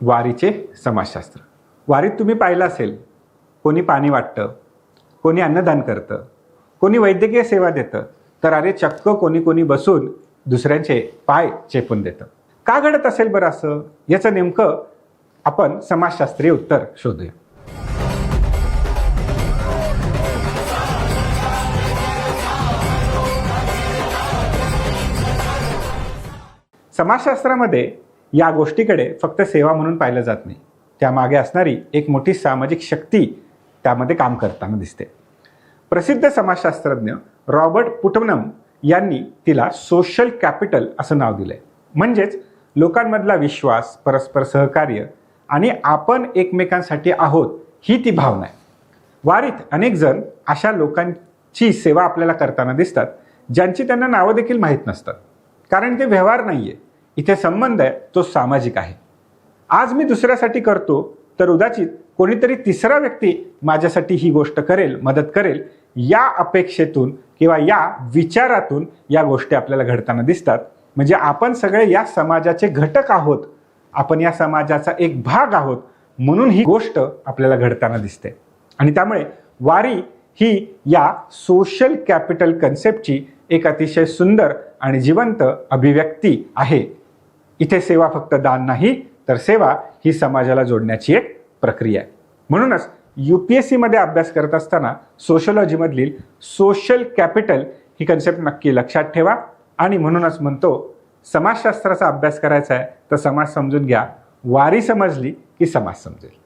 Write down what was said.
वारीचे समाजशास्त्र. वारीत तुम्ही पाहिलं असेल, कोणी पाणी वाटतं, कोणी अन्नदान करतं, कोणी वैद्यकीय सेवा देतं, तर अरे चक्क कोणी कोणी बसून दुसऱ्यांचे पाय चेपून देतं. का घडत असेल बरं असं? याचं नेमकं आपण समाजशास्त्रीय उत्तर शोधूया. समाजशास्त्रामध्ये या गोष्टीकडे फक्त सेवा म्हणून पाहिलं जात नाही. त्यामागे असणारी एक मोठी सामाजिक शक्ती त्यामध्ये काम करताना दिसते. प्रसिद्ध समाजशास्त्रज्ञ रॉबर्ट पुटनम यांनी तिला सोशल कॅपिटल असं नाव दिलंय. म्हणजेच लोकांमधला विश्वास, परस्पर सहकार्य आणि आपण एकमेकांसाठी आहोत ही ती भावना आहे. वारीत अनेक जण अशा लोकांची सेवा आपल्याला करताना दिसतात ज्यांची त्यांना नावं देखील माहीत नसतात. कारण ते व्यवहार नाहीये, इथे संबंध आहे तो सामाजिक आहे. आज मी दुसऱ्यासाठी करतो तर उदाचित कोणीतरी तिसरा व्यक्ती माझ्यासाठी ही गोष्ट करेल, मदत करेल, या अपेक्षेतून किंवा या विचारातून या गोष्टी आपल्याला घडताना दिसतात. म्हणजे आपण सगळे या समाजाचे घटक आहोत, आपण या समाजाचा एक भाग आहोत, म्हणून ही गोष्ट आपल्याला घडताना दिसते. आणि त्यामुळे वारी ही या सोशल कॅपिटल कन्सेप्टची एक अतिशय सुंदर आणि जिवंत अभिव्यक्ती आहे. इथे सेवा फक्त दान नाही, तर सेवा ही समाजाला जोडण्याची एक प्रक्रिया आहे. म्हणूनच UPSC मध्ये अभ्यास करत असताना सोशलॉजीमधील सोशल कॅपिटल ही कन्सेप्ट नक्की लक्षात ठेवा. आणि म्हणूनच म्हणतो, समाजशास्त्राचा अभ्यास करायचा आहे तर समाज समजून घ्या. वारी समजली की समाज समजेल.